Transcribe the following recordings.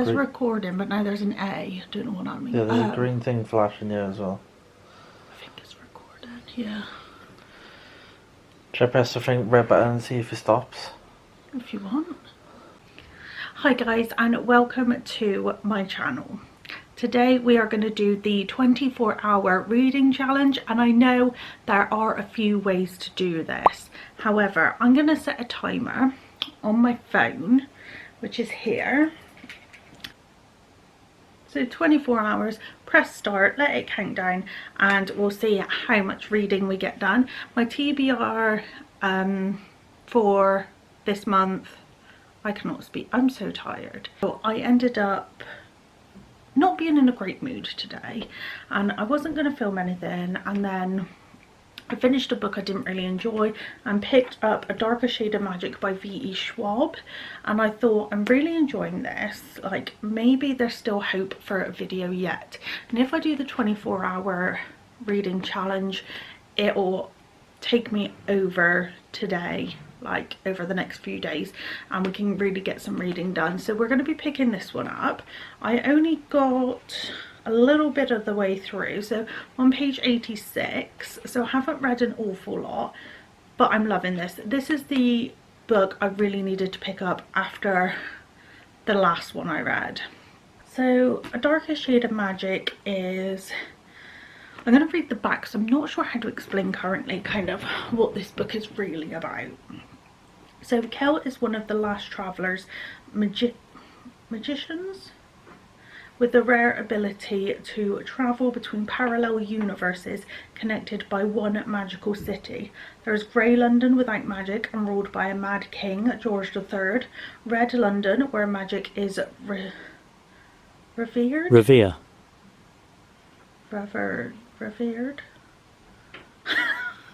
It's recording, but now there's an A. I don't know what that means. Yeah, there's a green thing flashing here as well. I think it's recorded, yeah. Should I press the red button and see if it stops? If you want. Hi guys, and welcome to my channel. Today we are going to do the 24-hour reading challenge, and I know there are a few ways to do this. However, I'm going to set a timer on my phone, which is here. So 24 hours, press start, let it count down, and we'll see how much reading we get done. My TBR for this month, I cannot speak, I'm so tired. So I ended up not being in a great mood today, and I wasn't going to film anything, and then I finished a book I didn't really enjoy and picked up A Darker Shade of Magic by V.E. Schwab, and I thought, I'm really enjoying this, like maybe there's still hope for a video yet, and if I do the 24-hour reading challenge, it'll take me over today, like over the next few days, and we can really get some reading done. So we're going to be picking this one up. I only got a little bit of the way through, so on page 86, so I haven't read an awful lot, but I'm loving this. This is the book I really needed to pick up after the last one I read. So A Darker Shade of Magic is, I'm going to read the back, so I'm not sure how to explain currently kind of what this book is really about. So Kel is one of the last travellers, magicians, with the rare ability to travel between parallel universes connected by one magical city. There is Grey London without magic and ruled by a mad king, George III. Red London, where magic is revered? Revered?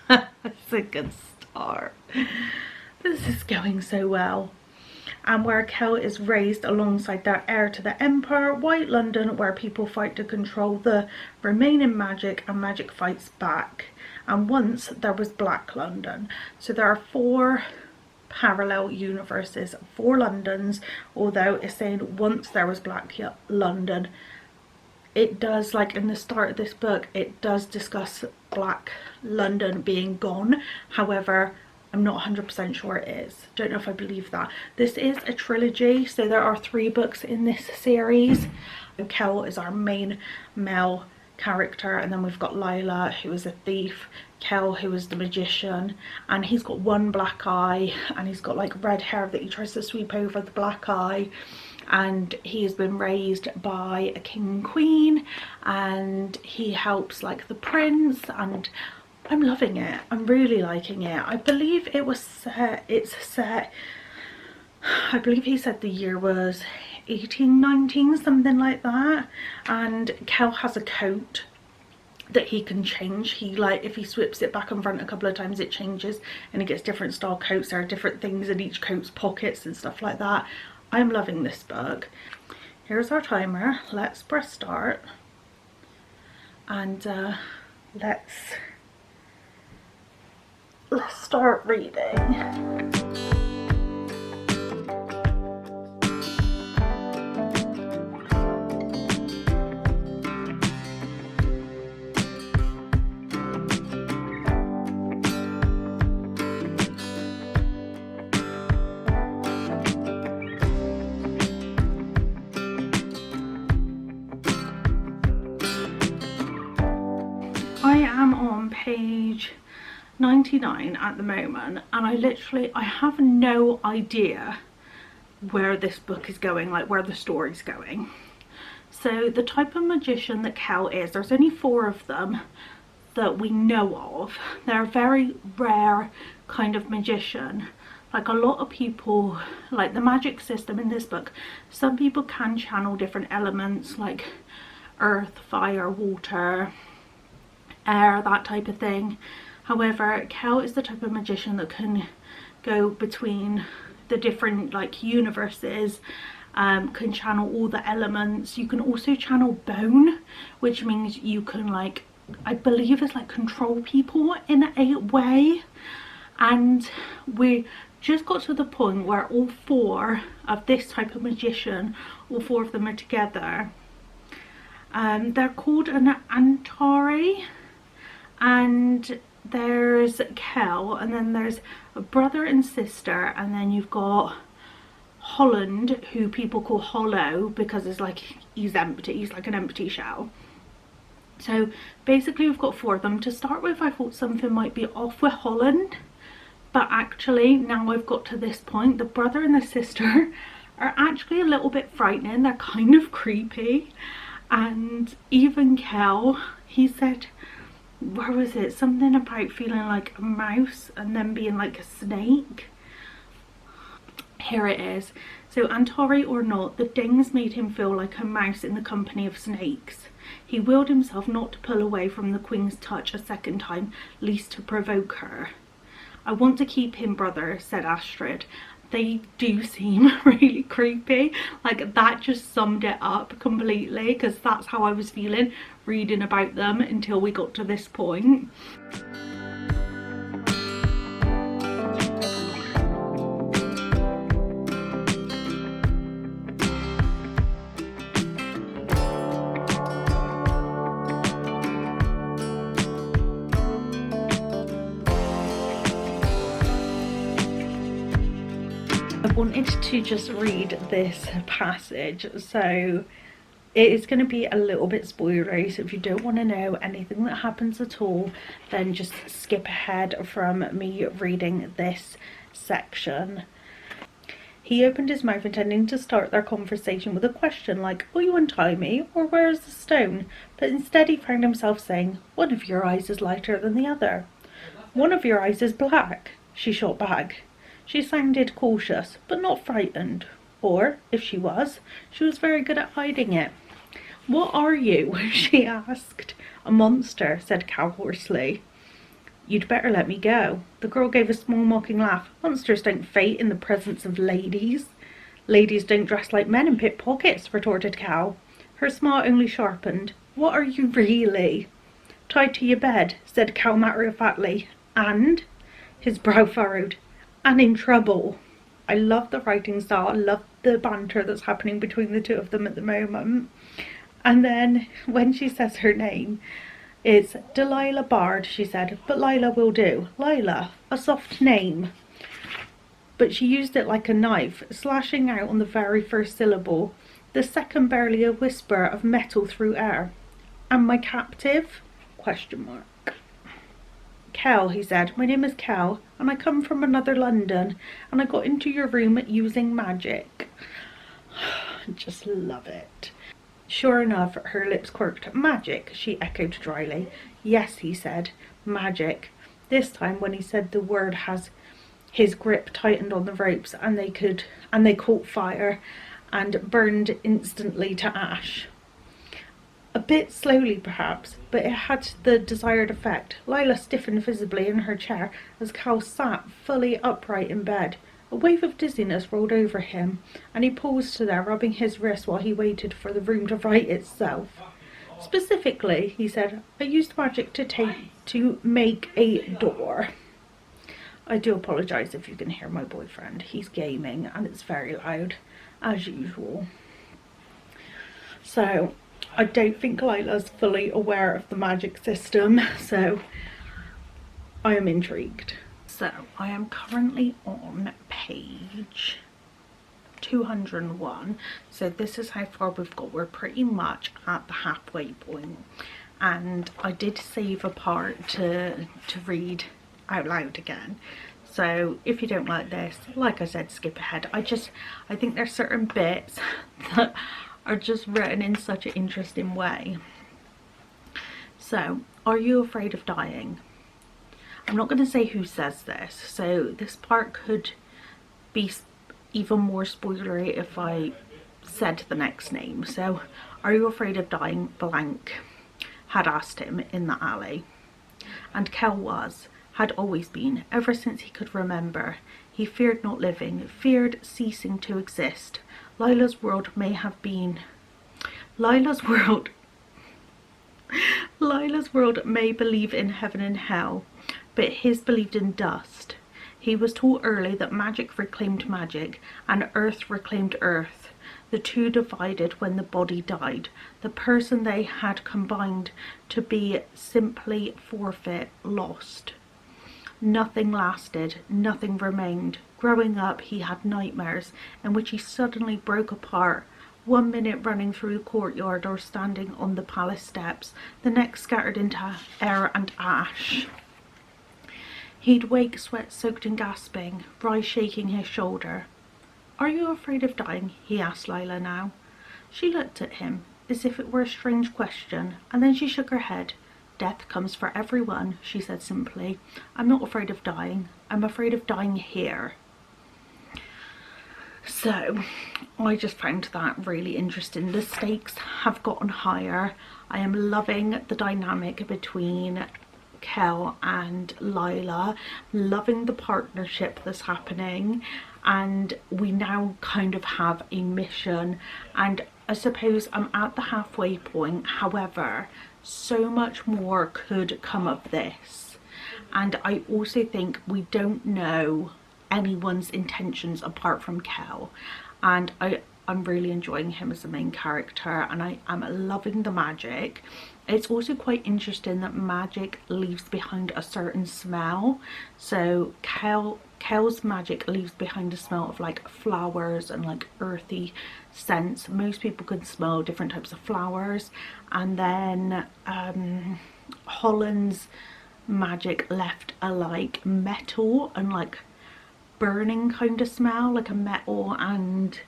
That's a good start. This is going so well. And where Kel is raised alongside their heir to the Empire. White London, where people fight to control the remaining magic and magic fights back. And once there was Black London. So there are 4 parallel universes, 4 Londons, although it's saying once there was Black London. It does, like in the start of this book, it does discuss Black London being gone. However, I'm not 100% sure it is. Don't know if I believe that. This is a trilogy, so there are 3 books in this series. Kel is our main male character, and then we've got Lila, who is a thief, Kel, who is the magician, and he's got one black eye, and he's got like red hair that he tries to sweep over the black eye, and he's been raised by a king and queen, and he helps like the prince, and I'm loving it. I'm really liking it. I believe it was set, it's set, I believe he said the year was 1819, something like that. And Kel has a coat that he can change. He, like, if he sweeps it back and front a couple of times, it changes and he gets different style coats. There are different things in each coat's pockets and stuff like that. I'm loving this book. Here's our timer. Let's press start, and let's start reading. I am on page 99 at the moment, and I have no idea where this book is going, like where the story's going. So the type of magician that Kel is, there's only 4 of them that we know of. They're a very rare kind of magician. Like a lot of people, like the magic system in this book, some people can channel different elements like earth, fire, water, air, that type of thing. However, Kel is the type of magician that can go between the different like universes, can channel all the elements. You can also channel bone, which means you can, like, I believe it's like control people in a way. And we just got to the point where all four of this type of magician, all four of them are together. They're called an Antari, and there's Kel, and then there's a brother and sister, and then you've got Holland, who people call Hollow because it's like he's empty, he's like an empty shell. So basically we've got four of them. To start with, I thought something might be off with Holland, but actually now I've got to this point, the brother and the sister are actually a little bit frightening. They're kind of creepy. And even Kel, he said, where was it, something about feeling like a mouse and then being like a snake. Here it is. So Antari or not, the dings made him feel like a mouse in the company of snakes. He willed himself not to pull away from the queen's touch a second time, lest to provoke her. I want to keep him, brother, said Astrid. They do seem really creepy. Like, that just summed it up completely, because that's how I was feeling reading about them until we got to this point. I wanted to just read this passage, so it is going to be a little bit spoilery, so if you don't want to know anything that happens at all, then just skip ahead from me reading this section. He opened his mouth intending to start their conversation with a question like, will you untie me, or where is the stone? But instead he found himself saying, one of your eyes is lighter than the other. One of your eyes is black, she shot back. She sounded cautious, but not frightened. Or, if she was very good at hiding it. What are you? She asked. A monster, said Cal hoarsely. You'd better let me go. The girl gave a small mocking laugh. Monsters don't faint in the presence of ladies. Ladies don't dress like men and pick pockets, retorted Cal. Her smile only sharpened. What are you really? Tied to your bed, said Cal matter-of-factly. And? His brow furrowed. And in trouble. I love the writing style. I love the banter that's happening between the two of them at the moment. And then when she says her name, it's Delilah Bard, she said, but Lila will do. Lila, a soft name. But she used it like a knife, slashing out on the very first syllable, the second barely a whisper of metal through air. And my captive? Question mark. Kel, he said, my name is Kel, and I come from another London, and I got into your room using magic. Just love it. Sure enough, her lips quirked. Magic, she echoed dryly. Yes, he said, magic. This time, when he said the word, his grip tightened on the ropes, and they caught fire and burned instantly to ash. A bit slowly, perhaps, but it had the desired effect. Lila stiffened visibly in her chair as Cal sat fully upright in bed. A wave of dizziness rolled over him, and he paused there, rubbing his wrist while he waited for the room to right itself. Specifically, he said, I used magic to make a door. I do apologise if you can hear my boyfriend. He's gaming, and it's very loud, as usual. So, I don't think Lila's fully aware of the magic system, so I am intrigued. So I am currently on page 201, so this is how far we've got. We're pretty much at the halfway point, and I did save a part to read out loud again. So if you don't like this, like I said, skip ahead. I think there's certain bits that are just written in such an interesting way. So, are you afraid of dying? I'm not going to say who says this, so this part could be even more spoilery if I said the next name. So, are you afraid of dying? Blank had asked him in the alley. And Kel had always been, ever since he could remember. He feared not living, feared ceasing to exist. Lila's world may believe in heaven and hell, but his believed in dust. He was taught early that magic reclaimed magic and earth reclaimed earth. The two divided when the body died. The person they had combined to be simply forfeit, lost. Nothing lasted, nothing remained. Growing up, he had nightmares in which he suddenly broke apart. 1 minute running through the courtyard or standing on the palace steps, the next scattered into air and ash. He'd wake sweat-soaked and gasping, Rise shaking his shoulder. "Are you afraid of dying?" he asked Lila now. She looked at him, as if it were a strange question, and then she shook her head. "Death comes for everyone," she said simply. "I'm not afraid of dying. I'm afraid of dying here." So, I just found that really interesting. The stakes have gotten higher. I am loving the dynamic between Kel and Lila, loving the partnership that's happening, and we now kind of have a mission, and I suppose I'm at the halfway point. However, so much more could come of this, and I also think we don't know anyone's intentions apart from Kel, and I'm really enjoying him as the main character, and I am loving the magic. It's also quite interesting that magic leaves behind a certain smell. So Kel's magic leaves behind a smell of like flowers and like earthy scents. Most people can smell different types of flowers, and then Holland's magic left a like metal and like burning kind of smell, like a metal, and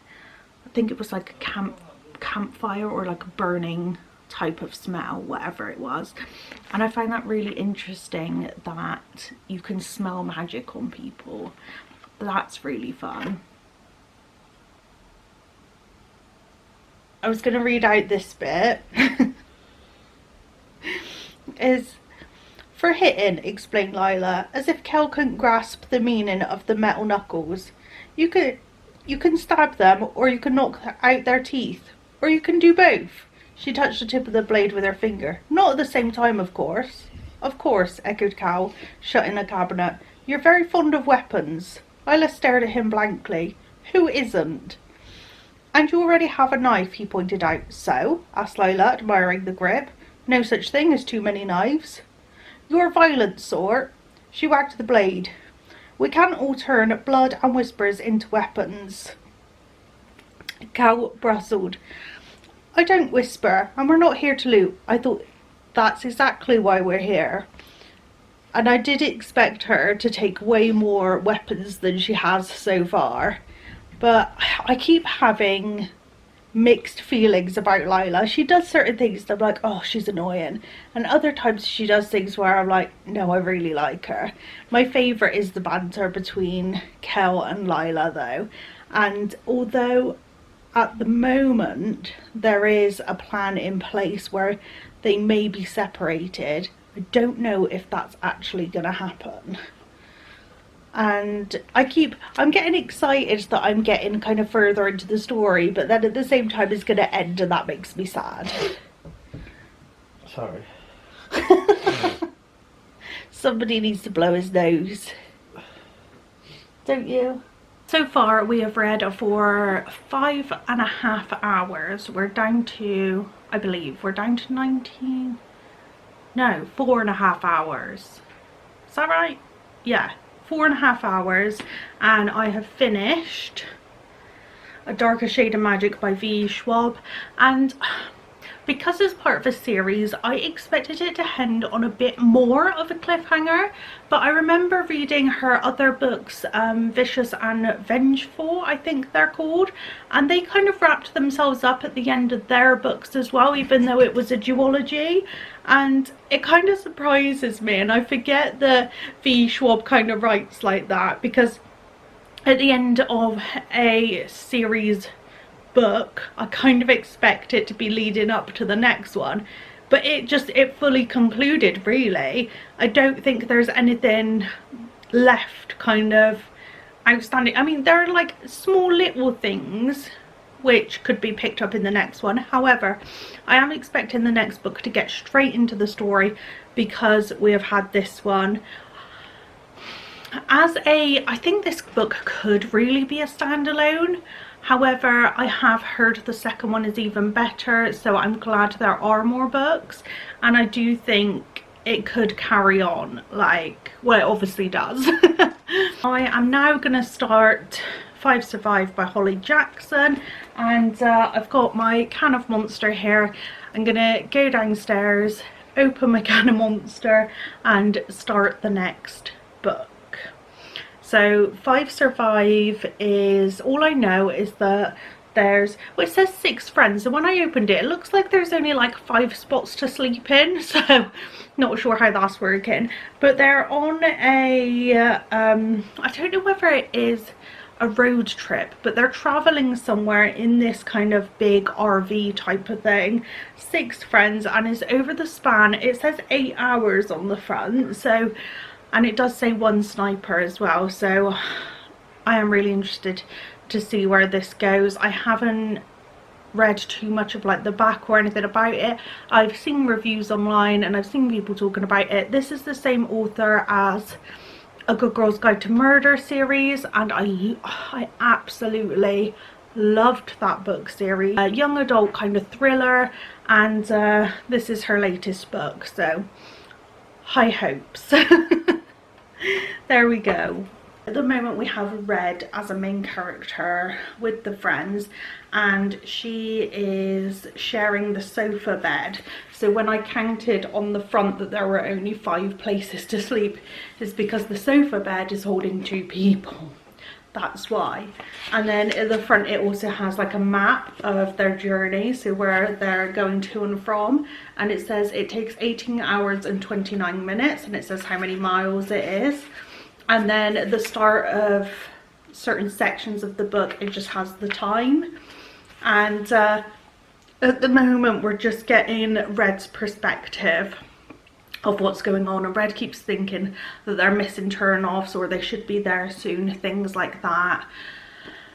I think it was like a campfire or like a burning type of smell, whatever it was. And I find that really interesting that you can smell magic on people. That's really fun. I was going to read out this bit. Is "For hitting," explained Lila, as if Kel couldn't grasp the meaning of the metal knuckles. You can stab them, or you can knock out their teeth, or you can do both." She touched the tip of the blade with her finger. "Not at the same time, of course." "Of course," echoed Cal, shutting a cabinet. "You're very fond of weapons." Lila stared at him blankly. "Who isn't?" "And you already have a knife," he pointed out. "So?" asked Lila, admiring the grip. "No such thing as too many knives." "You're a violent sort." She wagged the blade. "We can't all turn blood and whispers into weapons." Cal bristled. "I don't whisper, and we're not here to loot. I thought that's exactly why we're here." And I did expect her to take way more weapons than she has so far. But I keep having mixed feelings about Lila. She does certain things that I'm like, oh, she's annoying. And other times she does things where I'm like, no, I really like her. My favourite is the banter between Kel and Lila though. And although at the moment there is a plan in place where they may be separated, I don't know if that's actually going to happen. And I'm getting excited that I'm getting kind of further into the story, but then at the same time it's going to end, and that makes me sad. Sorry. Somebody needs to blow his nose. Don't you? So far we have read for 5.5 hours. We're down to, I believe, we're down to 19... No, 4.5 hours. Is that right? Yeah, 4.5 hours, and I have finished A Darker Shade of Magic by V. Schwab, and because it's part of a series, I expected it to end on a bit more of a cliffhanger, but I remember reading her other books, Vicious and Vengeful, I think they're called, and they kind of wrapped themselves up at the end of their books as well, even though it was a duology, and it kind of surprises me, and I forget that V. Schwab kind of writes like that, because at the end of a series book I kind of expect it to be leading up to the next one, but it fully concluded really. I don't think there's anything left kind of outstanding. I mean, there are like small little things which could be picked up in the next one. However, I am expecting the next book to get straight into the story because we have had this one. I think this book could really be a standalone. However, I have heard the second one is even better, so I'm glad there are more books, and I do think it could carry on, like, well, it obviously does. I am now going to start Five Survive by Holly Jackson, and I've got my can of Monster here. I'm going to go downstairs, open my can of Monster, and start the next book. So Five Survive is, all I know is that there's, well, it says 6 friends, and when I opened it, it looks like there's only like 5 spots to sleep in, so not sure how that's working. But they're on a I don't know whether it is a road trip, but they're traveling somewhere in this kind of big RV type of thing. 6 friends, and it's over the span, it says 8 hours on the front, so, and it does say 1 sniper as well, so I am really interested to see where this goes. I haven't read too much of like the back or anything about it. I've seen reviews online and I've seen people talking about it. This is the same author as A Good Girl's Guide to Murder series, and I absolutely loved that book series. A young adult kind of thriller, and this is her latest book, so high hopes. There we go. At the moment we have Red as a main character with the friends, and she is sharing the sofa bed. So when I counted on the front that there were only 5 places to sleep, it's because the sofa bed is holding 2 people. That's why. And then at the front it also has like a map of their journey, so where they're going to and from, and it says it takes 18 hours and 29 minutes, and it says how many miles it is. And then at the start of certain sections of the book, it just has the time. And at the moment we're just getting Red's perspective of what's going on, and Red keeps thinking that they're missing turn-offs or they should be there soon, things like that.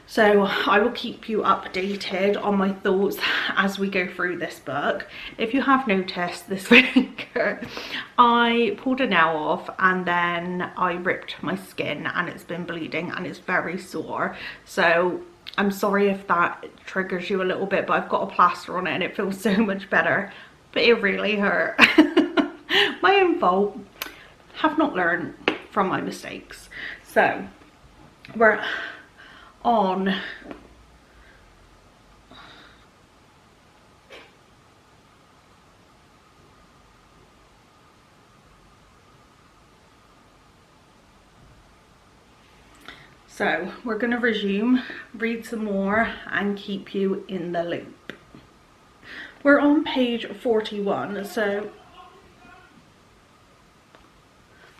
So I will keep you updated on my thoughts as we go through this book. If you have noticed this finger, I pulled a nail off and then I ripped my skin and it's been bleeding and it's very sore. So I'm sorry if that triggers you a little bit, but I've got a plaster on it and it feels so much better, but it really hurt. My own fault. Have not learned from my mistakes. So we're on we're going to resume, read some more and keep you in the loop. We're on page 41, so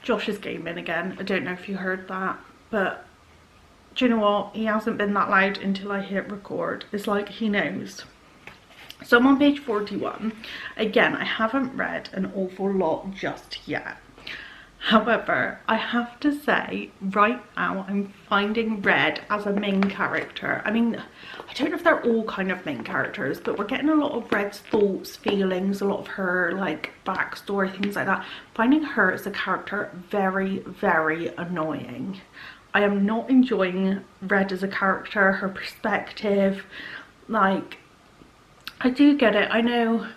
Josh is gaming again. I don't know if you heard that, but do you know what? He hasn't been that loud until I hit record. It's like he knows. So I'm on page 41. Again, I haven't read an awful lot just yet. However, I have to say, right now I'm finding Red as a main character. I mean, I don't know if they're all kind of main characters, but we're getting a lot of Red's thoughts, feelings, a lot of her like backstory, things like that. Finding her as a character very, very annoying. I am not enjoying Red as a character, her perspective. Like, I do get it. I know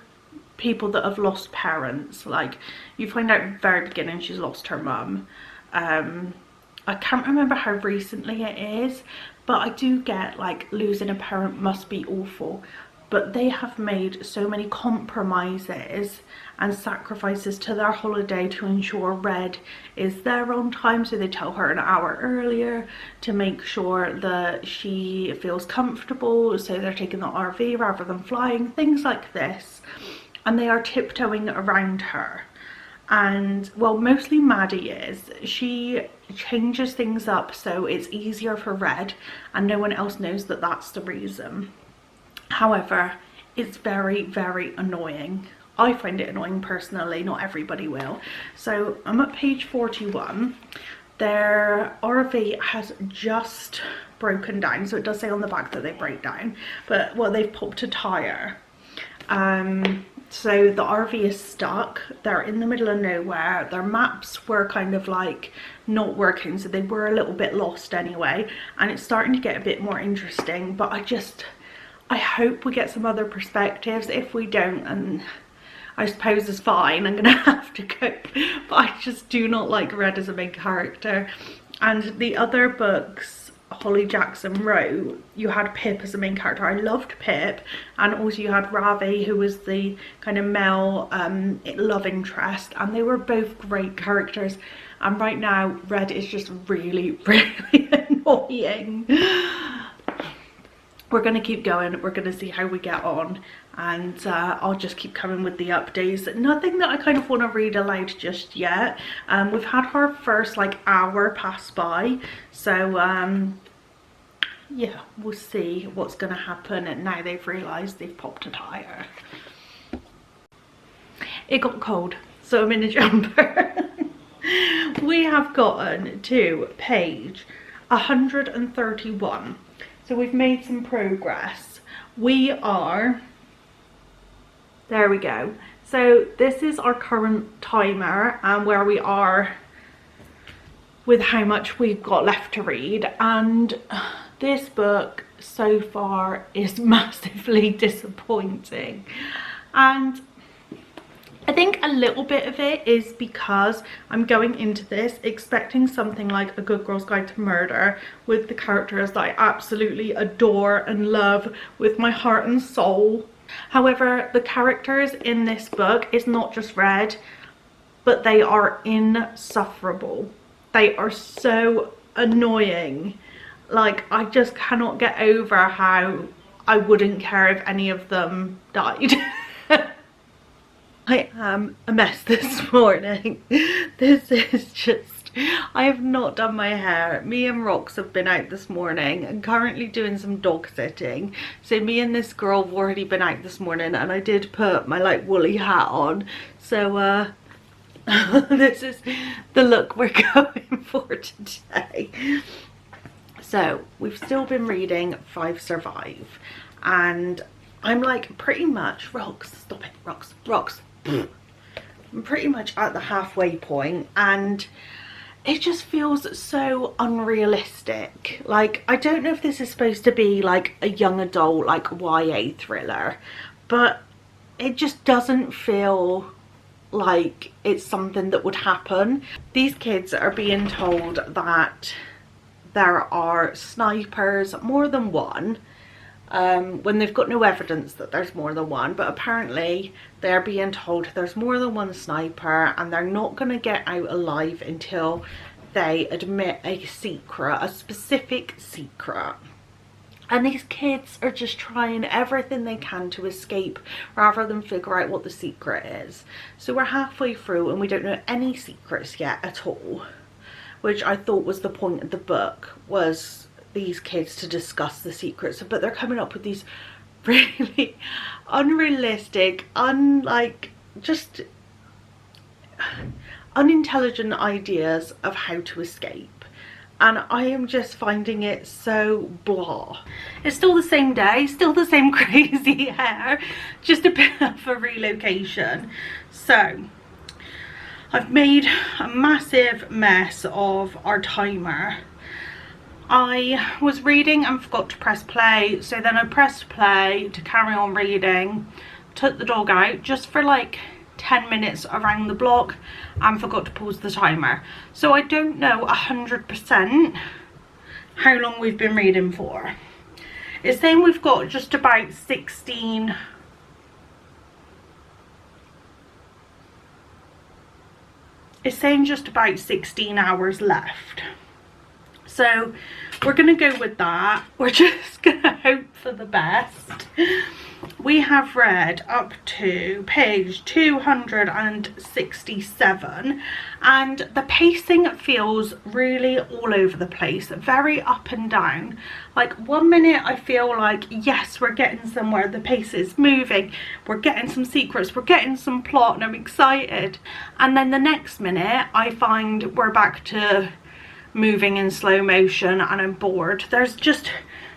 people that have lost parents, like you find out at the very beginning she's lost her mum. I can't remember how recently it is, but I do get like losing a parent must be awful, but they have made so many compromises and sacrifices to their holiday to ensure Red is there on time. So they tell her an hour earlier to make sure that she feels comfortable, so they're taking the RV rather than flying, things like this. And they are tiptoeing around her. And well, mostly Maddie is. She changes things up so it's easier for Red and no one else knows that that's the reason. However, it's very, very annoying. I find it annoying personally, not everybody will. So I'm at page 41. Their RV has just broken down. So it does say on the back that they break down, but well, they've popped a tyre. So the RV is stuck, they're in the middle of nowhere, their maps were kind of like not working, so they were a little bit lost anyway, and it's starting to get a bit more interesting, but I hope we get some other perspectives. If we don't, and I suppose it's fine, I'm gonna have to cope, but I just do not like Red as a main character. And the other books Holly Jackson wrote, you had Pip as a main character. I loved Pip, and also you had Ravi, who was the kind of male love interest, and they were both great characters. And right now Red is just really annoying. We're gonna keep going, we're gonna see how we get on, and I'll just keep coming with the updates. Nothing that I kind of want to read aloud just yet. We've had our first like hour pass by, so yeah, we'll see what's gonna happen. And now they've realised they've popped a tire. It got cold, so I'm in a jumper. We have gotten to page 131. So we've made some progress. We are, there we go. So this is our current timer and where we are with how much we've got left to read. And this book so far is massively disappointing. And I think a little bit of it is because I'm going into this expecting something like A Good Girl's Guide to Murder, with the characters that I absolutely adore and love with my heart and soul. However, the characters in this book is not just Red, but they are insufferable. They are so annoying. Like, I just cannot get over how I wouldn't care if any of them died. I am a mess this morning. This is just, I have not done my hair. Me and Rox have been out this morning and currently doing some dog sitting. So me and this girl have already been out this morning, and I did put my like woolly hat on. So this is the look we're going for today. So we've still been reading 5 Survive, and I'm like pretty much, Rox, stop it, Rox. I'm pretty much at the halfway point, and it just feels so unrealistic. Like, I don't know if this is supposed to be like a young adult, like YA thriller, but it just doesn't feel like it's something that would happen. These kids are being told that there are snipers, more than one, when they've got no evidence that there's more than one, but apparently they're being told there's more than one sniper and they're not going to get out alive until they admit a secret, a specific secret. And these kids are just trying everything they can to escape rather than figure out what the secret is. So we're halfway through and we don't know any secrets yet at all, which I thought was the point of the book, was these kids to discuss the secrets, but they're coming up with these really unrealistic, just unintelligent ideas of how to escape, and I am just finding it so blah. It's still the same day, still the same crazy hair, just a bit of a relocation. So I've made a massive mess of our timer. I was reading and forgot to press play, so then I pressed play to carry on reading, took the dog out just for like 10 minutes around the block and forgot to pause the timer. So I don't know 100% how long we've been reading for. It's saying we've got just about 16 hours left. So we're gonna go with that. We're just gonna hope for the best. We have read up to page 267, and the pacing feels really all over the place, very up and down. Like, one minute I feel like, yes, we're getting somewhere, the pace is moving, we're getting some secrets, we're getting some plot, and I'm excited. And then the next minute I find we're back to moving in slow motion and I'm bored. There's just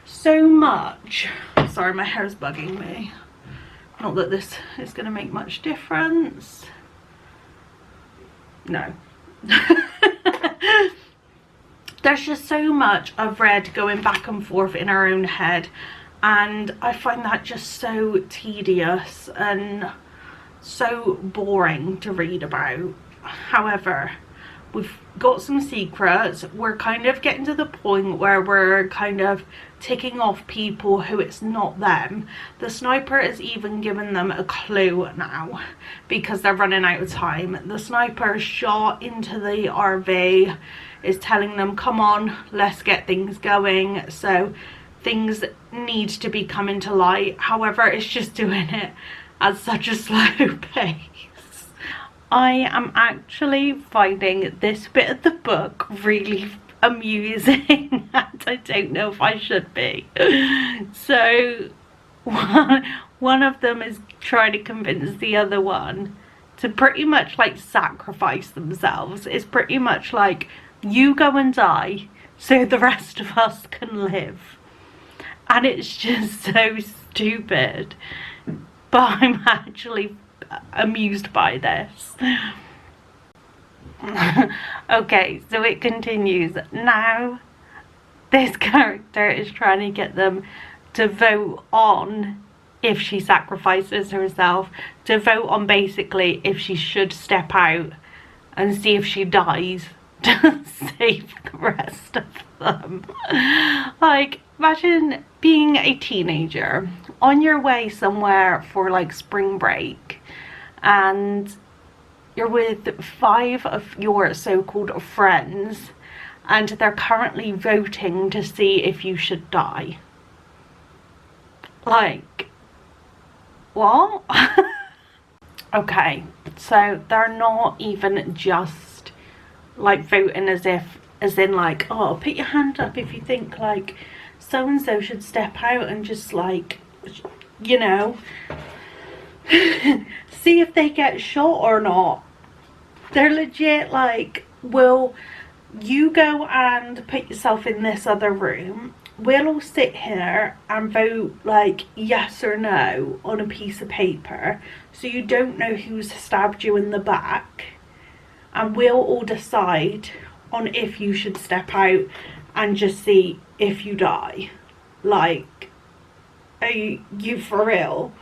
so much. Sorry, my hair's bugging me. Not that this is going to make much difference. No. There's just so much of Red going back and forth in her own head, and I find that just so tedious and so boring to read about. However, we've got some secrets. We're kind of getting to the point where we're kind of ticking off people who it's not them. The sniper is even giving them a clue now because they're running out of time. The sniper shot into the RV is telling them, come on, let's get things going. So things need to be coming to light. However, it's just doing it at such a slow pace. I am actually finding this bit of the book really amusing, and I don't know if I should be. So one of them is trying to convince the other one to pretty much like sacrifice themselves. It's pretty much like, you go and die so the rest of us can live. And it's just so stupid, but I'm actually amused by this. Okay, so it continues. Now this character is trying to get them to vote on if she sacrifices herself, to vote on basically if she should step out and see if she dies to save the rest of them. Like, imagine being a teenager on your way somewhere for like spring break, and you're with 5 of your so-called friends, and they're currently voting to see if you should die. Like, what? Okay, so they're not even just like voting as in like, oh, put your hand up if you think like so-and-so should step out and just like, you know, see if they get shot or not. They're legit like, will you go and put yourself in this other room, we'll all sit here and vote like yes or no on a piece of paper so you don't know who's stabbed you in the back, and we'll all decide on if you should step out and just see if you die. Like, are you for real?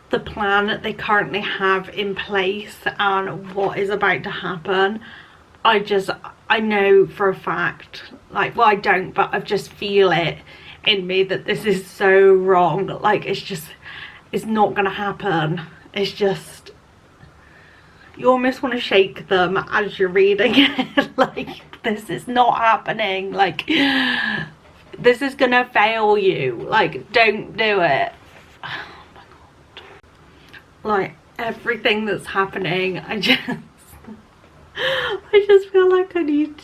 The plan that they currently have in place and what is about to happen, I know for a fact, like, well, I don't, but I just feel it in me that this is so wrong. Like, it's not gonna happen. It's just, you almost want to shake them as you're reading it. Like, this is not happening. Like, this is gonna fail you. Like, don't do it. Oh my god. Like, everything that's happening, I just feel like I need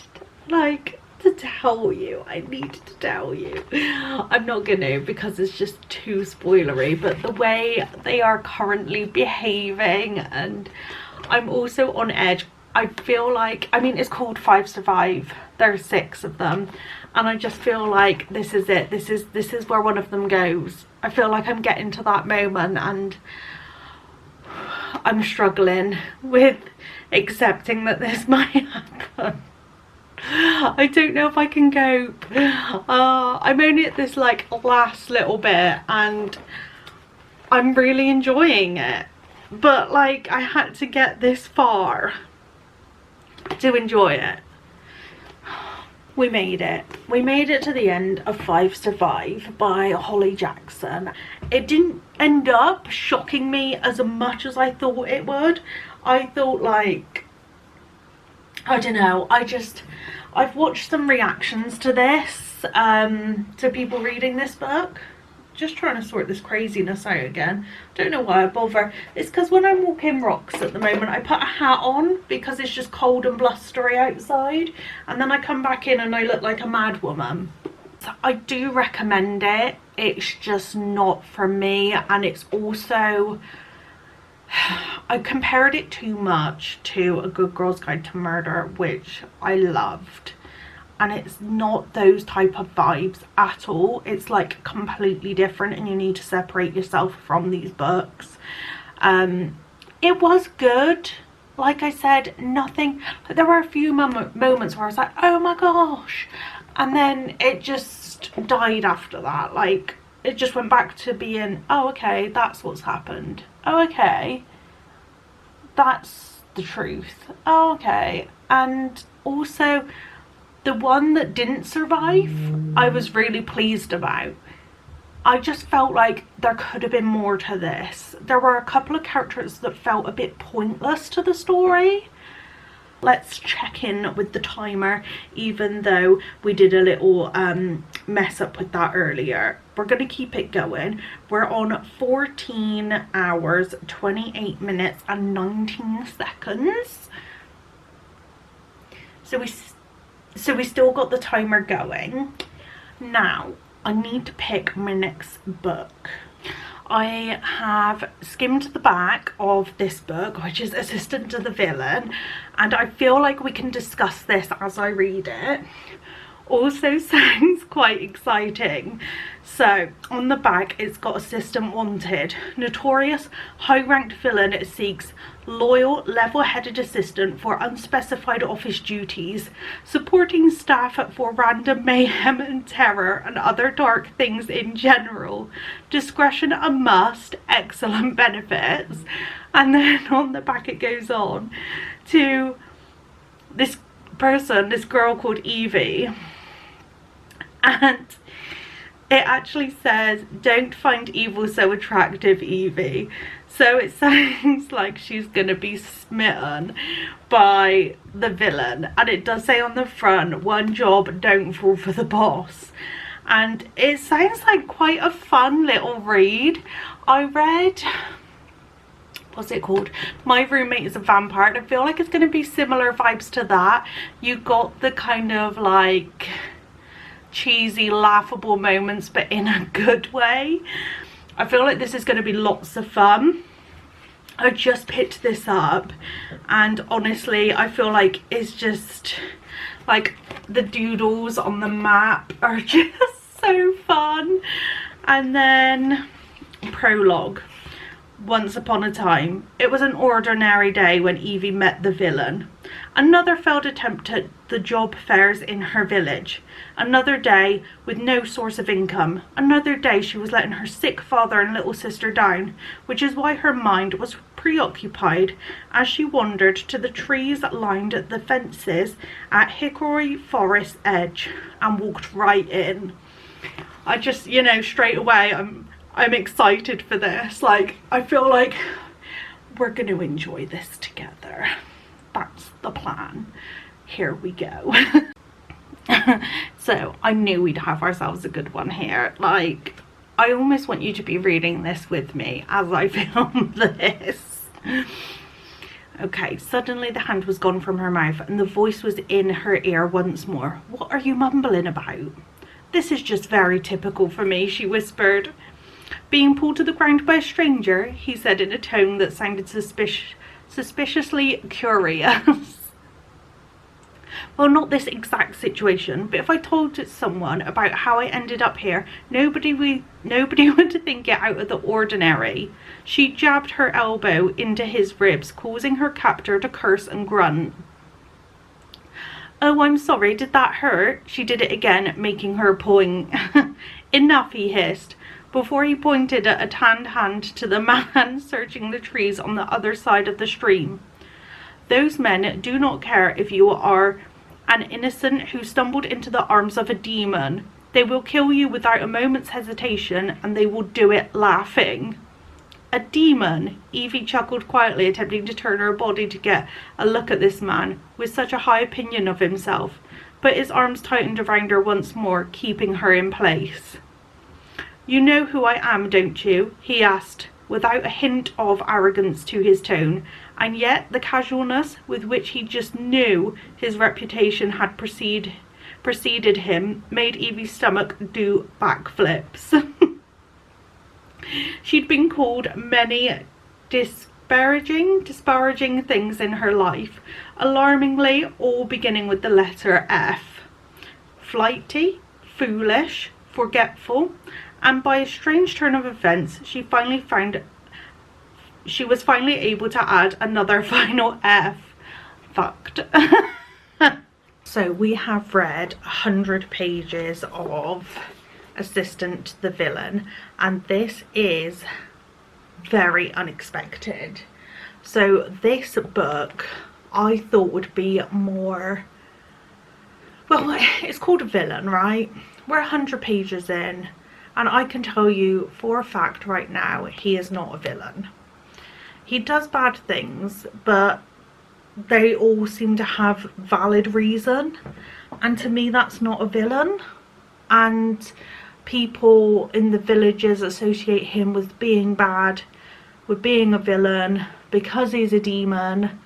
to tell you. I need to tell you. I'm not gonna, because it's just too spoilery, but the way they are currently behaving, and I'm also on edge. I feel like, I mean, it's called 5 Survive. There are 6 of them, and I just feel like this is it. This is where one of them goes. I feel like I'm getting to that moment, and I'm struggling with accepting that this might happen. I don't know if I can cope. I'm only at this like last little bit and I'm really enjoying it, but like I had to get this far to enjoy it. We made it. We made it to the end of 5 Survive by Holly Jackson. It didn't end up shocking me as much as I thought it would. I thought, like, I don't know, I've watched some reactions to this, to people reading this book. Just trying to sort this craziness out again. Don't know why I bother. It's because when I'm walking rocks at the moment, I put a hat on because it's just cold and blustery outside, and then I come back in and I look like a mad woman. So I do recommend it. It's just not for me, and it's also, I compared it too much to A Good Girl's Guide to Murder, which I loved. and it's not those type of vibes at all. It's like completely different, and you need to separate yourself from these books. It was good. Like I said, nothing, there were a few moments where I was like, oh my gosh, and then it just died after that. Like, it just went back to being, oh okay, that's what's happened, oh okay, that's the truth, oh okay. And also the one that didn't survive, I was really pleased about. I just felt like there could have been more to this. There were a couple of characters that felt a bit pointless to the story. Let's check in with the timer, even though we did a little mess up with that earlier. We're going to keep it going. We're on 14 hours, 28 minutes and 19 seconds. So we still got the timer going. Now, I need to pick my next book. I have skimmed the back of this book, which is Assistant to the Villain, and I feel like we can discuss this as I read it. Also sounds quite exciting. So on the back it's got Assistant Wanted. Notorious high-ranked villain seeks loyal, level-headed assistant for unspecified office duties, supporting staff for random mayhem and terror and other dark things in general. Discretion a must, excellent benefits. And then on the back it goes on to this person, this girl called Evie, and it actually says, don't find evil so attractive, Evie. So it sounds like she's gonna be smitten by the villain, and it does say on the front, one job, don't fall for the boss. And it sounds like quite a fun little read. I read, what's it called, My Roommate is a Vampire. I feel like it's going to be similar vibes to that. You got the kind of like cheesy, laughable moments, but in a good way. I feel like this is going to be lots of fun. I just picked this up, and honestly I feel like it's just like the doodles on the map are just so fun. And then prologue. Once upon a time, it was an ordinary day when Evie met the villain. Another failed attempt at the job fairs in her village. Another day with no source of income. Another day she was letting her sick father and little sister down, which is why her mind was preoccupied as she wandered to the trees that lined the fences at Hickory Forest Edge and walked right in. I just, you know, straight away I'm excited for this. Like, I feel like we're going to enjoy this together. That's the plan. Here we go. So I knew we'd have ourselves a good one here. Like, I almost want you to be reading this with me as I film this. Okay, suddenly the hand was gone from her mouth and the voice was in her ear once more. What are you mumbling about? This is just very typical for me, she whispered. Being pulled to the ground by a stranger, he said in a tone that sounded suspiciously curious. Well, not this exact situation, but if I told someone about how I ended up here, nobody would think it out of the ordinary. She jabbed her elbow into his ribs, causing her captor to curse and grunt. Oh, I'm sorry, did that hurt? She did it again, making her point. Enough, he hissed, before he pointed at a tanned hand to the man searching the trees on the other side of the stream. Those men do not care if you are an innocent who stumbled into the arms of a demon. They will kill you without a moment's hesitation, and they will do it laughing. A demon? Evie chuckled quietly, attempting to turn her body to get a look at this man with such a high opinion of himself, but his arms tightened around her once more, keeping her in place. You know who I am, don't you? He asked, without a hint of arrogance to his tone, and yet the casualness with which he just knew his reputation had preceded him made Evie's stomach do backflips. She'd been called many disparaging things in her life, alarmingly all beginning with the letter F. flighty, foolish, forgetful, and by a strange turn of events, she was finally able to add another final F. Fucked. So we have read 100 pages of Assistant to the Villain, and this is very unexpected. So this book I thought would be more, well, it's called a villain, right? We're 100 pages in, and I can tell you for a fact right now he is not a villain. He does bad things, but they all seem to have valid reason, and to me that's not a villain. And people in the villages associate him with being bad, with being a villain, because he's a demon,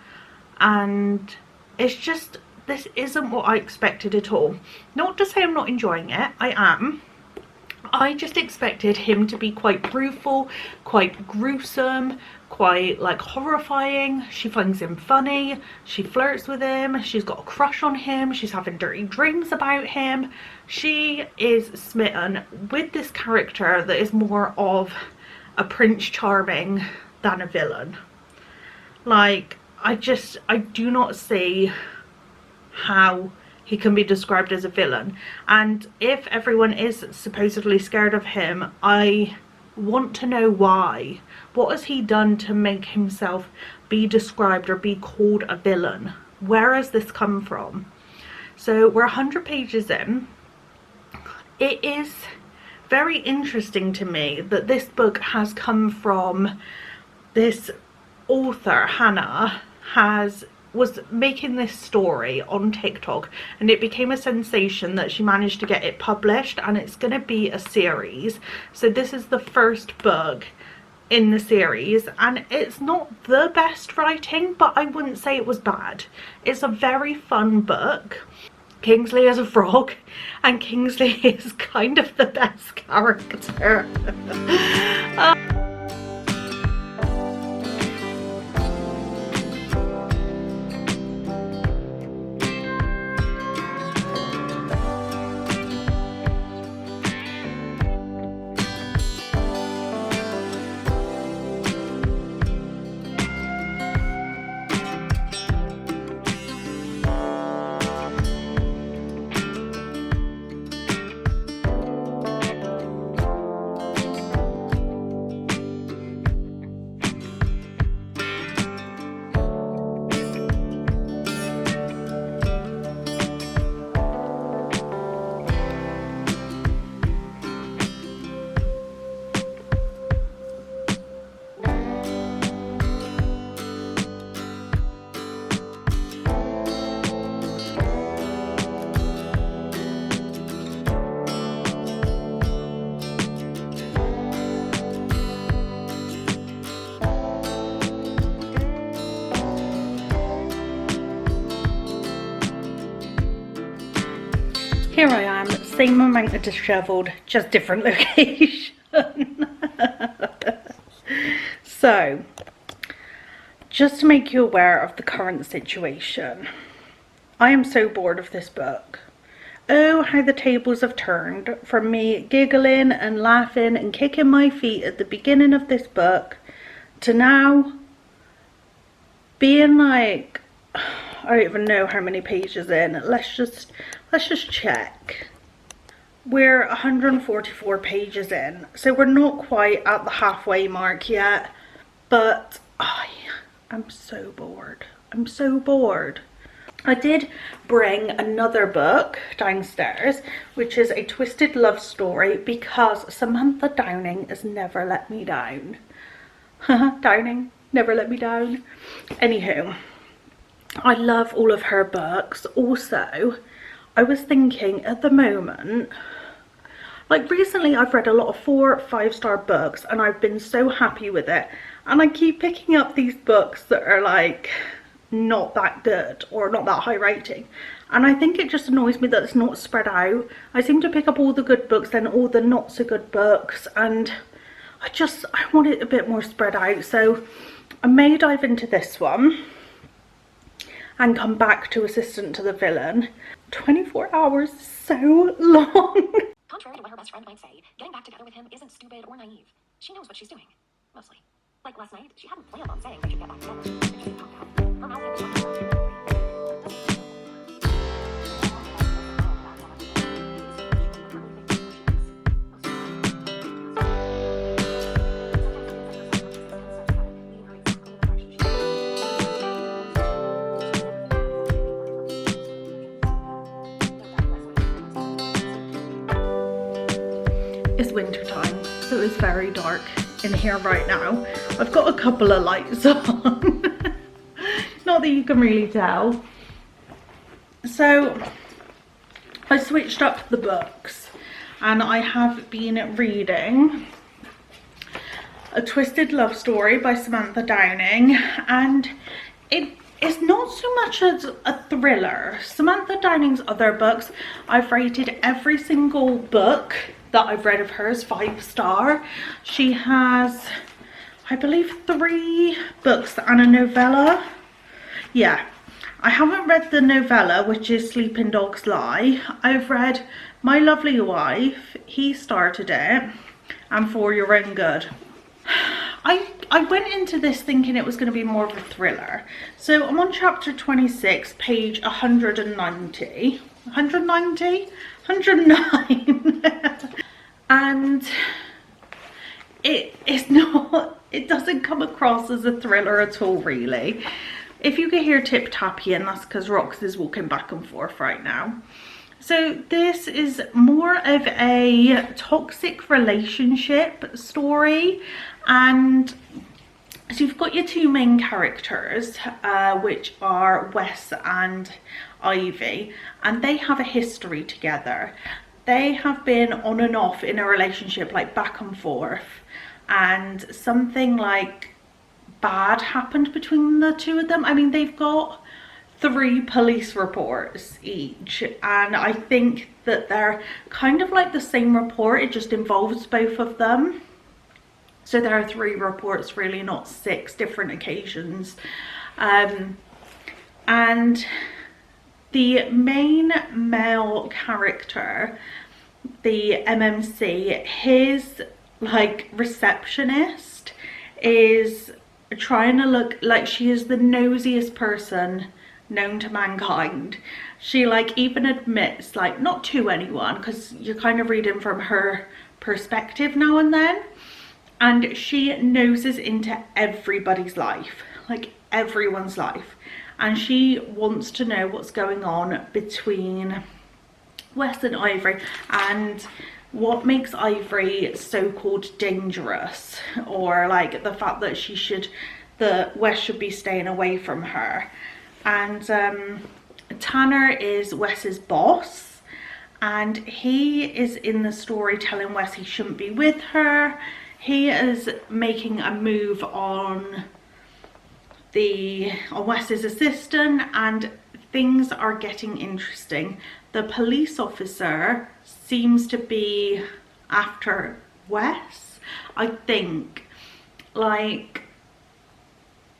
and it's just, this isn't what I expected at all. Not to say I'm not enjoying it, I am. I just expected him to be quite brutal, quite gruesome, quite like horrifying. She finds him funny, she flirts with him, she's got a crush on him, she's having dirty dreams about him. She is smitten with this character that is more of a Prince Charming than a villain. Like, I do not see how he can be described as a villain. And if everyone is supposedly scared of him, I want to know why. What has he done to make himself be described or be called a villain? Where has this come from? So we're 100 pages in. It is very interesting to me that this book has come from this author, Hannah, was making this story on TikTok, and it became a sensation that she managed to get it published, and it's going to be a series. So this is the first book in the series, and it's not the best writing, but I wouldn't say it was bad. It's a very fun book. Kingsley is a frog, and Kingsley is kind of the best character. Here I am, same amount of dishevelled, just different location. So, just to make you aware of the current situation, I am so bored of this book. Oh, how the tables have turned from me giggling and laughing and kicking my feet at the beginning of this book to now being like, I don't even know how many pages in. Let's just check. We're 144 pages in, so we're not quite at the halfway mark yet, but I am so bored. I'm so bored. I did bring another book downstairs, which is a twisted love story, because Samantha Downing has never let me down. Downing, never let me down. Anywho, I love all of her books. Also, I was thinking at the moment, like recently I've read a lot of 4 5-star books and I've been so happy with it, and I keep picking up these books that are like not that good or not that high rating, and I think it just annoys me that it's not spread out. I seem to pick up all the good books, then all the not so good books, and I want it a bit more spread out. So I may dive into this one and come back to Assistant to the Villain. 24 hours is so long. Contrary to what her best friend might say, getting back together with him isn't stupid or naive. She knows what she's doing. Mostly. Like last night, she hadn't planned on saying they should get back together. They just talked out. Her mouth had been talking about It's winter time, so it's very dark in here right now. I've got a couple of lights on. Not that you can really tell. So I switched up the books and I have been reading A Twisted Love Story by Samantha Downing, and it's not so much as a thriller. Samantha Downing's other books, I've rated every single book that I've read of hers 5-star. She has, I believe, 3 books and a novella. Yeah, I haven't read the novella, which is Sleeping Dogs Lie. I've read My Lovely Wife, He Started It, and For Your Own Good. I went into this thinking it was going to be more of a thriller. So I'm on chapter 26, page 190. 190? 109. And it doesn't come across as a thriller at all, really. If you can hear tip tapping, that's because Rox is walking back and forth right now. So this is more of a toxic relationship story, and so you've got your 2 main characters, which are Wes and Ivy, and they have a history together. They have been on and off in a relationship, like back and forth, and something like bad happened between the 2 of them. I mean, they've got 3 police reports each, and I think that they're kind of like the same report, it just involves both of them. So there are 3 reports really, not 6 different occasions. And the main male character, the MMC, his like receptionist is trying to look like she is the nosiest person known to mankind. She like even admits, like, not to anyone, because you're kind of reading from her perspective now and then, and she noses into everybody's life, like everyone's life, and she wants to know what's going on between Wes and Ivory and what makes Ivory so-called dangerous, or like the fact that Wes should be staying away from her. And Tanner is Wes's boss, and he is in the story telling Wes he shouldn't be with her. He is making a move on Wes's assistant, and things are getting interesting. The police officer seems to be after Wes, I think. Like,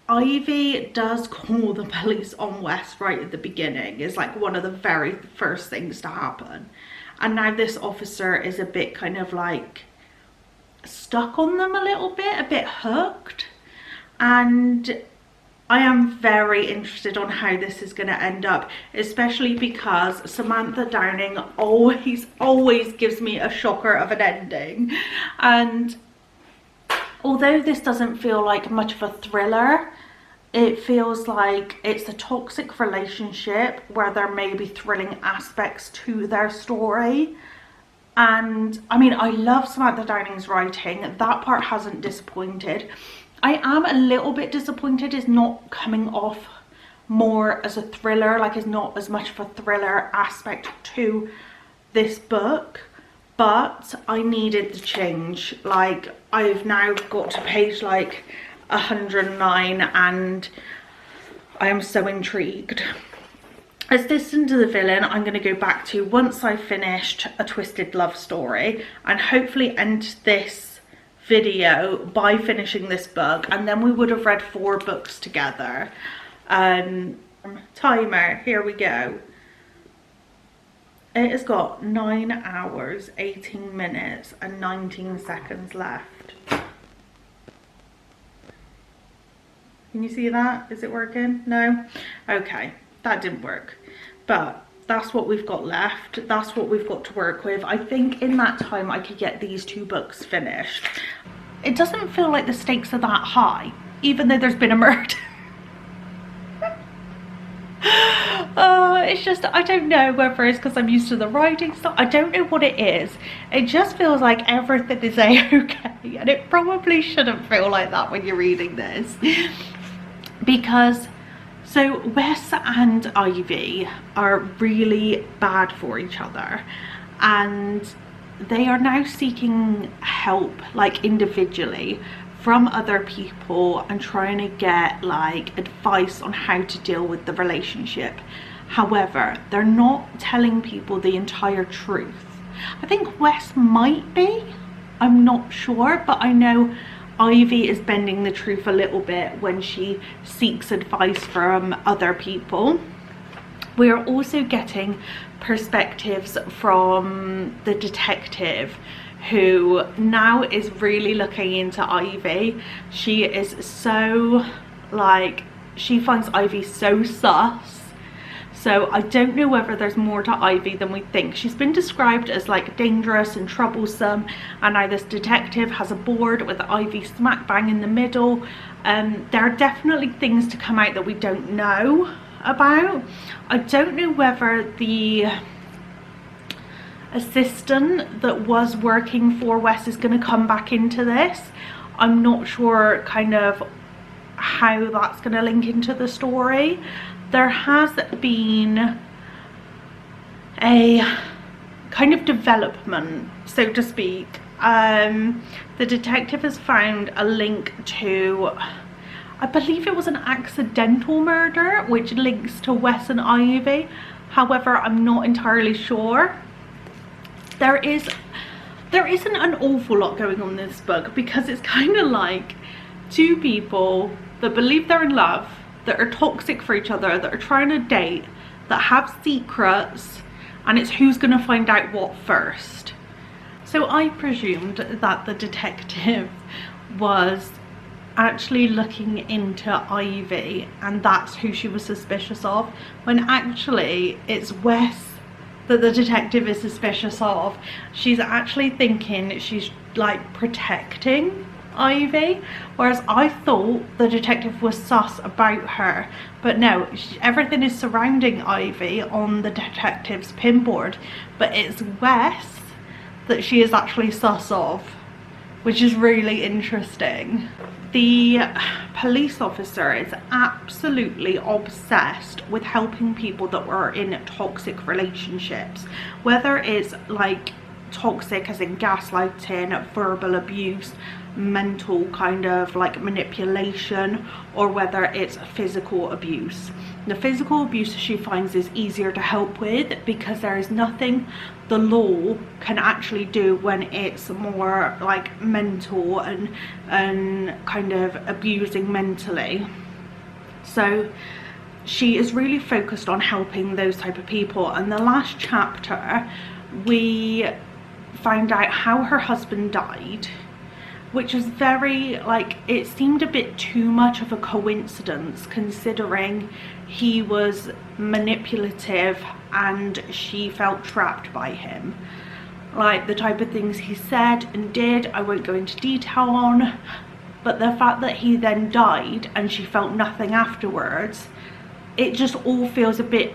Ivy does call the police on Wes right at the beginning. It's like one of the very first things to happen. And now this officer is a bit kind of like stuck on them a little bit, a bit hooked. And I am very interested on how this is going to end up, especially because Samantha Downing always gives me a shocker of an ending. And although this doesn't feel like much of a thriller, it feels like it's a toxic relationship where there may be thrilling aspects to their story. And I mean, I love Samantha Downing's writing. That part hasn't disappointed. I am a little bit disappointed it's not coming off more as a thriller, like it's not as much of a thriller aspect to this book, but I needed the change. Like, I've now got to page like 109 and I am so intrigued. As distant to the villain, I'm going to go back to once I've finished A Twisted Love Story, and hopefully end this video by finishing this book, and then we would have read 4 books together. Timer, here we go. It has got 9 hours, 18 minutes and 19 seconds left. Can you see that? Is it working? No? Okay, that didn't work. But that's what we've got left. That's what we've got to work with. I think in that time I could get these 2 books finished. It doesn't feel like the stakes are that high, even though there's been a murder. It's just, I don't know whether it's because I'm used to the writing stuff. I don't know what it is. It just feels like everything is a-okay, and it probably shouldn't feel like that when you're reading this. Because, so Wes and Ivy are really bad for each other, and they are now seeking help, like individually, from other people and trying to get like advice on how to deal with the relationship. However, they're not telling people the entire truth. I think Wes might be, I'm not sure, but I know Ivy is bending the truth a little bit when she seeks advice from other people. We are also getting perspectives from the detective, who now is really looking into Ivy. She is so, like, she finds Ivy so sus. So I don't know whether there's more to Ivy than we think. She's been described as like dangerous and troublesome, and now this detective has a board with Ivy smack bang in the middle. There are definitely things to come out that we don't know about. I don't know whether the assistant that was working for Wes is going to come back into this. I'm not sure kind of how that's going to link into the story. There has been a kind of development, so to speak. The detective has found a link to, I believe it was an accidental murder, which links to Wes and Ivy. However, I'm not entirely sure. There isn't an awful lot going on in this book, because it's kind of like 2 people that believe they're in love, that are toxic for each other, that are trying to date, that have secrets, and it's who's going to find out what first. So I presumed that the detective was actually looking into Ivy and that's who she was suspicious of, when actually it's Wes that the detective is suspicious of. She's actually thinking she's like protecting Ivy, whereas I thought the detective was sus about her, but no, everything is surrounding Ivy on the detective's pinboard, but it's Wes that she is actually sus of, which is really interesting. The police officer is absolutely obsessed with helping people that were in toxic relationships, whether it's like toxic as in gaslighting, verbal abuse, mental kind of like manipulation, or whether it's physical abuse. The physical abuse she finds is easier to help with because there is nothing the law can actually do when it's more like mental and kind of abusing mentally. So she is really focused on helping those type of people. And the last chapter we found out how her husband died, which was very, like, it seemed a bit too much of a coincidence considering he was manipulative and she felt trapped by him. Like, the type of things he said and did, I won't go into detail on, but the fact that he then died and she felt nothing afterwards, it just all feels a bit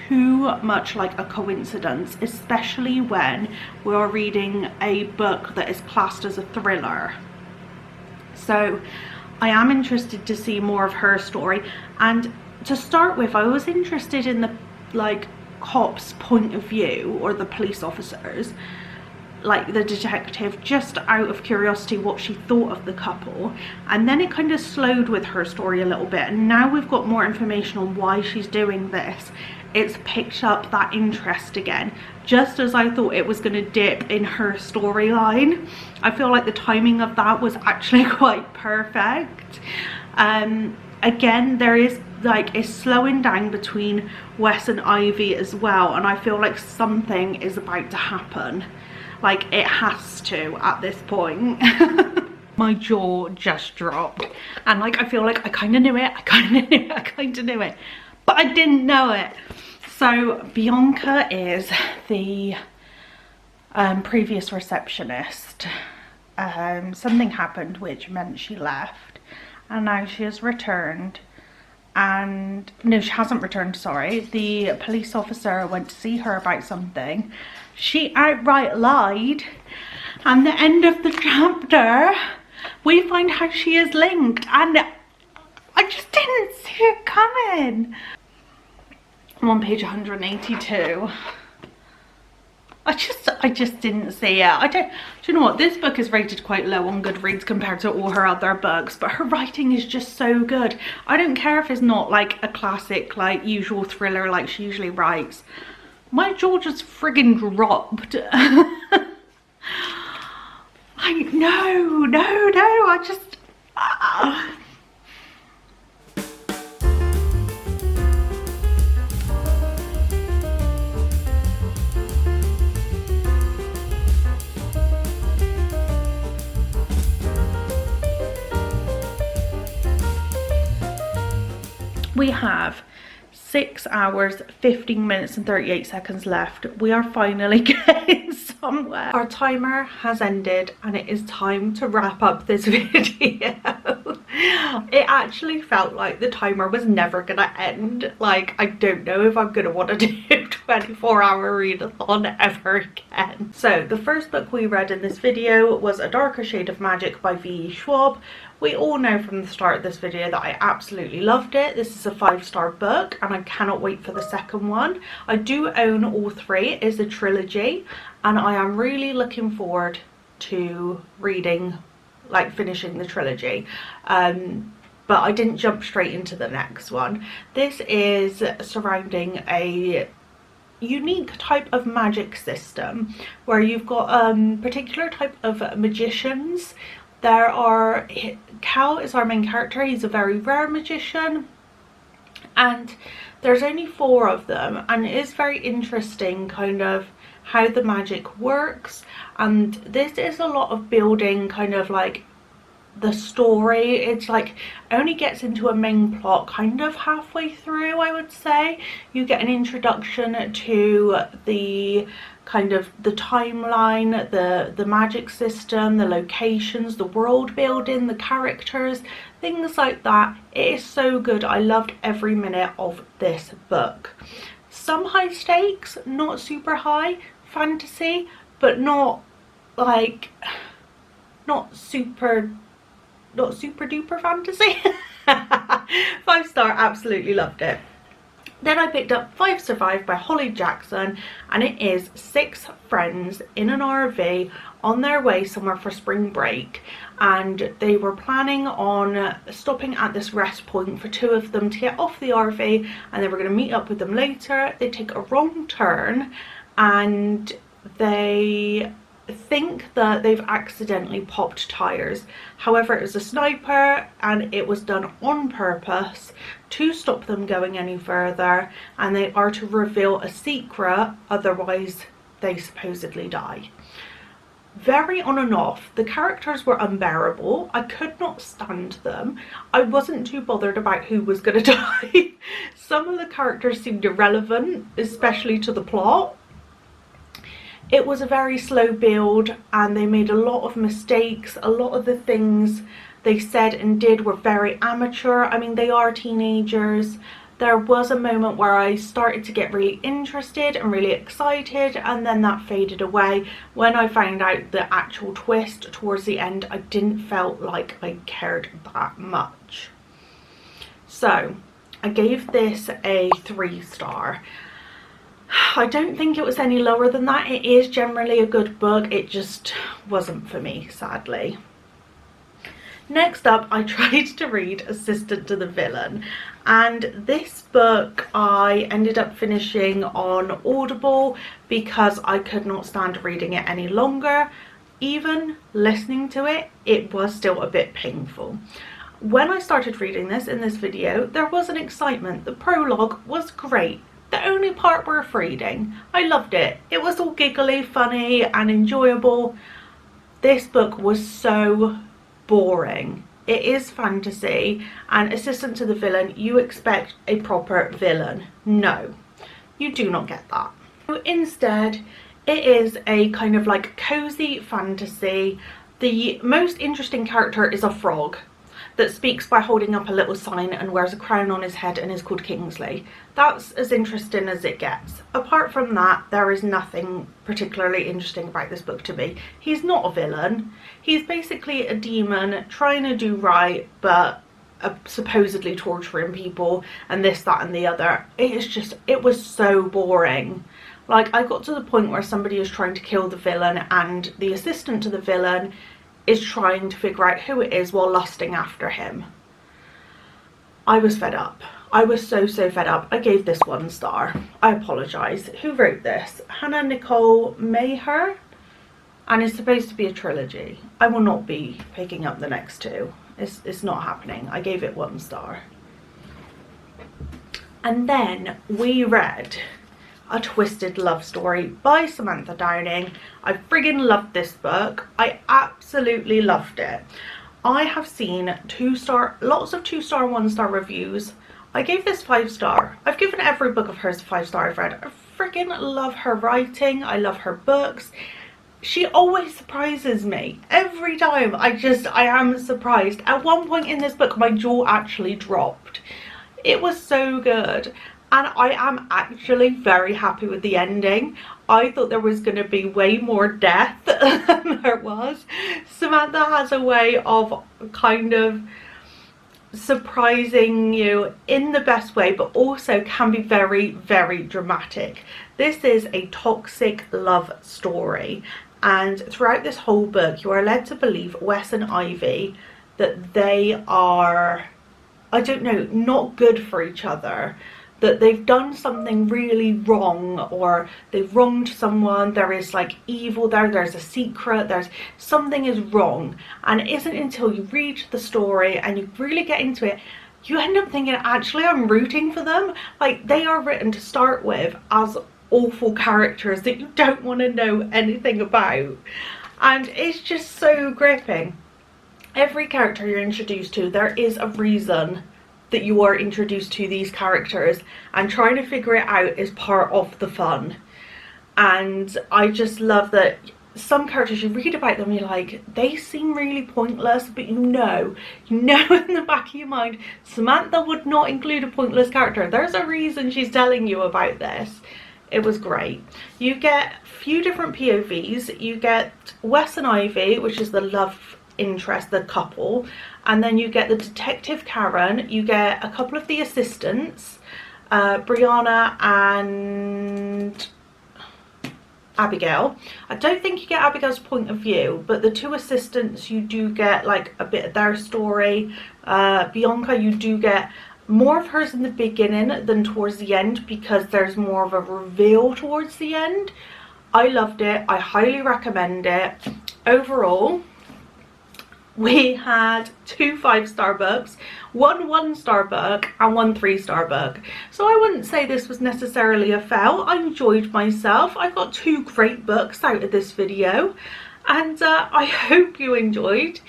too much like a coincidence, especially when we are reading a book that is classed as a thriller. So I am interested to see more of her story. And to start with, I was interested in the like cops' point of view, or the police officers, like the detective, just out of curiosity what she thought of the couple. And then it kind of slowed with her story a little bit, and now we've got more information on why she's doing this. It's picked up that interest again, just as I thought it was going to dip in her storyline. I feel like the timing of that was actually quite perfect. Again, there is like it's slowing down between Wes and Ivy as well, and I feel like something is about to happen. Like it has to at this point. My jaw just dropped, and like I feel like I kind of knew it, but I didn't know it. So Bianca is the previous receptionist. Something happened which meant she left, and now she has returned. And no, she hasn't returned, sorry. The police officer went to see her about something. She outright lied, and the end of the chapter we find how she is linked, and I just didn't see it coming. I'm on page 182. I just didn't see it. Do you know what? This book is rated quite low on Goodreads compared to all her other books, but her writing is just so good. I don't care if it's not like a classic, like usual thriller like she usually writes. My jaw just friggin' dropped. I just... We have 6 hours, 15 minutes and 38 seconds left. We are finally getting somewhere. Our timer has ended and it is time to wrap up this video. It actually felt like the timer was never gonna end. Like, I don't know if I'm gonna want to do 24-hour readathon ever again. So the first book we read in this video was A Darker Shade of Magic by V.E. Schwab. We all know from the start of this video that I absolutely loved it. This is a 5-star book and I cannot wait for the second one. I do own all 3. It is a trilogy and I am really looking forward to reading, like finishing the trilogy. But I didn't jump straight into the next one. This is surrounding a unique type of magic system where you've got a particular type of magicians. There are, Cal is our main character, he's a very rare magician, and there's only 4 of them, and it is very interesting kind of how the magic works, and this is a lot of building kind of like the story. It's like only gets into a main plot kind of halfway through, I would say. You get an introduction to the kind of the timeline, the magic system, the locations, the world building, the characters, things like that. It is so good. I loved every minute of this book. Some high stakes, not super high, fantasy, but not like not super duper fantasy. 5-star, absolutely loved it. Then I picked up 5 Survive by Holly Jackson, and it is 6 friends in an RV on their way somewhere for spring break, and they were planning on stopping at this rest point for 2 of them to get off the RV, and they were going to meet up with them later. They take a wrong turn and they think that they've accidentally popped tires. However, it was a sniper and it was done on purpose to stop them going any further, and they are to reveal a secret, otherwise they supposedly die. Very on and off. The characters were unbearable. I could not stand them. I wasn't too bothered about who was going to die. Some of the characters seemed irrelevant, especially to the plot. It was a very slow build and they made a lot of mistakes. A lot of the things they said and did were very amateur. I mean, they are teenagers. There was a moment where I started to get really interested and really excited, and then that faded away. When I found out the actual twist towards the end, I didn't felt like I cared that much. So I gave this a 3-star. I don't think it was any lower than that. It is generally a good book. It just wasn't for me, sadly. Next up, I tried to read Assistant to the Villain, and this book I ended up finishing on Audible because I could not stand reading it any longer. Even listening to it, it was still a bit painful. When I started reading this in this video, there was an excitement. The prologue was great. The only part worth reading. I loved it. It was all giggly, funny and enjoyable. This book was so boring. It is fantasy, and assistant to the villain, you expect a proper villain. No, you do not get that. Instead, it is a kind of like cozy fantasy. The most interesting character is a frog that speaks by holding up a little sign and wears a crown on his head and is called Kingsley. That's as interesting as it gets. Apart from that, there is nothing particularly interesting about this book to me. He's not a villain. He's basically a demon trying to do right, but supposedly torturing people and this, that and the other. It was so boring. Like, I got to the point where somebody is trying to kill the villain and the assistant to the villain is trying to figure out who it is while lusting after him. I was fed up. I was so fed up. I gave this 1 star. I apologise. Who wrote this? Hannah Nicole Maher? And it's supposed to be a trilogy. I will not be picking up the next 2. It's not happening. I gave it 1 star. And then we read A Twisted Love Story by Samantha Downing. I friggin' loved this book. I absolutely loved it. I have seen lots of 2-star, 1-star reviews. I gave this 5 star. I've given every book of hers 5 star I've read. I friggin' love her writing. I love her books. She always surprises me. Every time I am surprised. At one point in this book, my jaw actually dropped. It was so good. And I am actually very happy with the ending. I thought there was going to be way more death than there was. Samantha has a way of kind of surprising you in the best way, but also can be very, very dramatic. This is a toxic love story. And throughout this whole book, you are led to believe Wes and Ivy, that they are, I don't know, not good for each other. That they've done something really wrong, or they've wronged someone. There is like evil there's a secret, something is wrong. And it isn't until you read the story and you really get into it, you end up thinking, actually I'm rooting for them. Like, they are written to start with as awful characters that you don't want to know anything about. And it's just so gripping. Every character you're introduced to, there is a reason that you are introduced to these characters, and trying to figure it out is part of the fun. And I just love that some characters, you read about them, you're like, they seem really pointless, but you know in the back of your mind, Samantha would not include a pointless character. There's a reason she's telling you about this. It was great. You get a few different POVs. You get Wes and Ivy, which is the love interest, the couple, and then you get the detective Karen, you get a couple of the assistants, Brianna and Abigail. I don't think you get Abigail's point of view, but the 2 assistants, you do get like a bit of their story. Bianca, you do get more of hers in the beginning than towards the end, because there's more of a reveal towards the end. I loved it. I highly recommend it. Overall, we had 2 5-star books, 1 1-star book and 1 3-star book. So I wouldn't say this was necessarily a fail. I enjoyed myself. I got 2 great books out of this video, and I hope you enjoyed.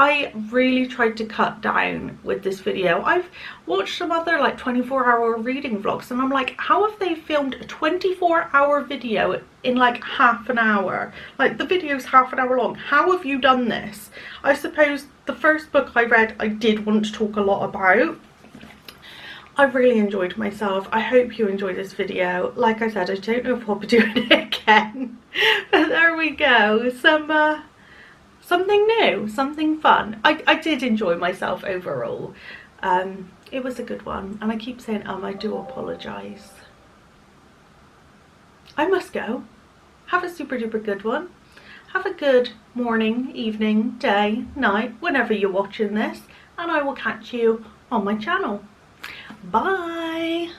I really tried to cut down with this video. I've watched some other like 24-hour reading vlogs, and I'm like, how have they filmed a 24-hour video in like half an hour? Like, the video's half an hour long. How have you done this? I suppose the first book I read, I did want to talk a lot about. I really enjoyed myself. I hope you enjoyed this video. Like I said, I don't know if I'll be doing it again, but there we go. Something new, something fun. I did enjoy myself overall. It was a good one, and I keep saying I do apologise. I must go. Have a super duper good one. Have a good morning, evening, day, night, whenever you're watching this, and I will catch you on my channel. Bye!